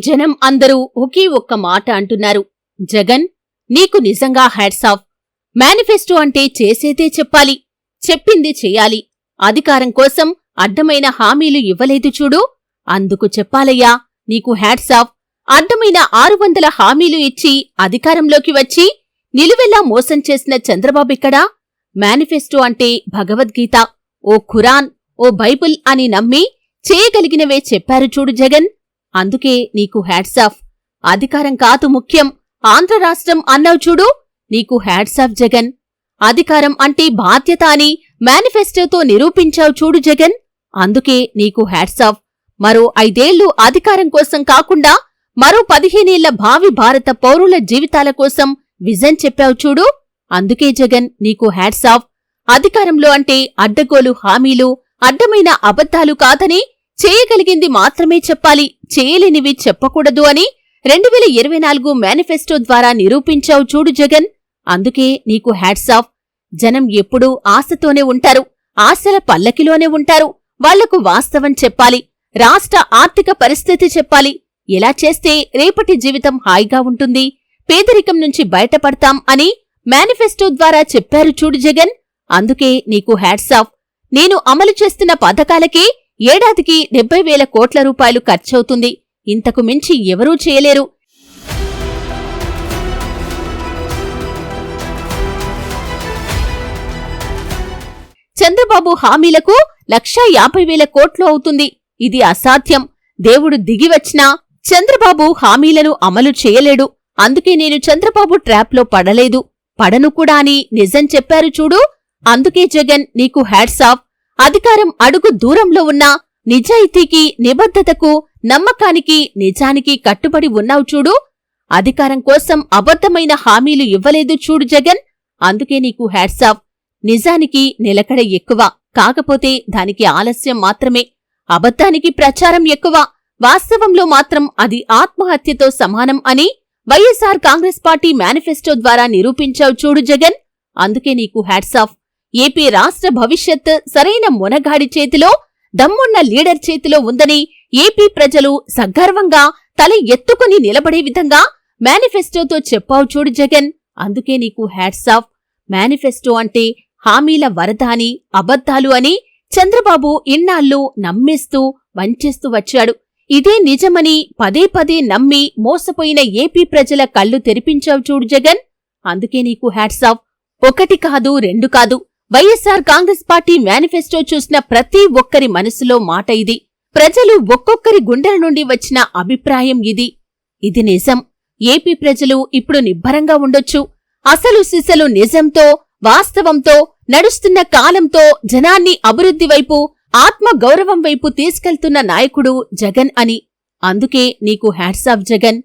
జనం అందరూ ఒకే ఒక్క మాట అంటున్నారు. జగన్, నీకు నిజంగా హ్యాట్స్ ఆఫ్. మేనిఫెస్టో అంటే చేసేదే చెప్పాలి, చెప్పింది చెయ్యాలి. అధికారం కోసం అడ్డమైన హామీలు ఇవ్వలేదు చూడు, అందుకు చెప్పాలయ్యా నీకు హ్యాట్స్ ఆఫ్. అడ్డమైన 600 హామీలు ఇచ్చి అధికారంలోకి వచ్చి నిలువెల్లా మోసం చేసిన చంద్రబాబెక్కడా? మేనిఫెస్టో అంటే భగవద్గీత, ఓ ఖురాన్, ఓ బైబుల్ అని నమ్మి చేయగలిగినవే చెప్పారు చూడు జగన్, అందుకే నీకు హ్యాట్స్ ఆఫ్. అధికారం కాదు ముఖ్యం, ఆంధ్ర రాష్ట్రం అన్నావు చూడు, నీకు హ్యాట్స్ ఆఫ్ జగన్. అధికారం అంటే బాధ్యత అని మేనిఫెస్టోతో నిరూపించావు చూడు జగన్, అందుకే నీకు హ్యాట్స్ ఆఫ్. మరో 5 ఏళ్లు అధికారం కోసం కాకుండా మరో 15 ఏళ్ల భావి భారత పౌరుల జీవితాల కోసం విజన్ చెప్పావు చూడు, అందుకే జగన్ నీకు హ్యాట్స్ ఆఫ్. అధికారంలో అంటే అడ్డగోలు హామీలు, అడ్డమైన అబద్ధాలు కాదని చేయగలిగింది మాత్రమే చెప్పాలి, చేయలేనివి చెప్పకూడదు అని 2024 మేనిఫెస్టో ద్వారా నిరూపించావు చూడు జగన్, అందుకే నీకు హ్యాట్స్ ఆఫ్. జనం ఎప్పుడూ ఆశతోనే ఉంటారు, ఆశల పల్లకిలోనే ఉంటారు. వాళ్లకు వాస్తవం చెప్పాలి, రాష్ట్ర ఆర్థిక పరిస్థితి చెప్పాలి. ఎలా చేస్తే రేపటి జీవితం హాయిగా ఉంటుంది, పేదరికం నుంచి బయటపడతాం అని మేనిఫెస్టో ద్వారా చెప్పారు చూడు జగన్, అందుకే నీకు హ్యాట్స్ ఆఫ్. నేను అమలు చేస్తున్న పథకాలకే ఏడాదికి 70,000 కోట్ల రూపాయలు ఖర్చవుతుంది, ఇంతకు మించి ఎవరూ చేయలేరు. చంద్రబాబు హామీలకు 1,50,000 కోట్లు అవుతుంది, ఇది అసాధ్యం. దేవుడు దిగివచ్చినా చంద్రబాబు హామీలను అమలు చేయలేడు, అందుకే నేను చంద్రబాబు ట్రాప్లో పడలేదు, పడను కూడా అని నిజం చెప్పారు చూడు, అందుకే జగన్ నీకు హ్యాట్స్ ఆఫ్. అధికారం అడుగు దూరంలో ఉన్నా నిజాయితీకి, నిబద్ధతకు, నమ్మకానికి, నిజానికి కట్టుబడి ఉన్నావు చూడు, అధికారం కోసం అబద్ధమైన హామీలు ఇవ్వలేదు చూడు జగన్, అందుకే నీకు హ్యాట్స్ ఆఫ్. నిజానికి నిలకడ ఎక్కువ, కాకపోతే దానికి ఆలస్యం మాత్రమే. అబద్ధానికి ప్రచారం ఎక్కువ, వాస్తవంలో మాత్రం అది ఆత్మహత్యతో సమానం అని వైఎస్ఆర్ కాంగ్రెస్ పార్టీ మేనిఫెస్టో ద్వారా నిరూపించావు చూడు జగన్, అందుకే నీకు హ్యాట్స్ ఆఫ్. ఏపీ రాష్ట్ర భవిష్యత్ సరైన మునగాడి చేతిలో, దమ్మున్న లీడర్ చేతిలో ఉందని ఏపీ ప్రజలు సగర్వంగా తల ఎత్తుకుని నిలబడే విధంగా మేనిఫెస్టోతో చెప్పావు చూడు జగన్, అందుకే నీకు హ్యాట్స్ ఆఫ్. మేనిఫెస్టో అంటే హామీల వరద అని, అబద్ధాలు అని చంద్రబాబు ఇన్నాళ్లు నమ్మేస్తూ వంచేస్తూ వచ్చాడు. ఇదే నిజమని పదే పదే నమ్మి మోసపోయిన ఏపీ ప్రజల కళ్ళు తెరిపించావు చూడు జగన్, అందుకే నీకు హ్యాట్స్ ఆఫ్. 1 కాదు 2 కాదు, వైఎస్ఆర్ కాంగ్రెస్ పార్టీ మేనిఫెస్టో చూసిన ప్రతి ఒక్కరి మనసులో మాట ఇది. ప్రజలు ఒక్కొక్కరి గుండెల నుండి వచ్చిన అభిప్రాయం ఇది. ఇది నిజం. ఏపీ ప్రజలు ఇప్పుడు నిబ్బరంగా ఉండొచ్చు. అసలు సిసలు నిజంతో, వాస్తవంతో, నడుస్తున్న కాలంతో జనాన్ని అభివృద్ధి వైపు, ఆత్మ గౌరవం వైపు తీసుకెళ్తున్న నాయకుడు జగన్ అని, అందుకే నీకు హ్యాట్స్ ఆఫ్ జగన్.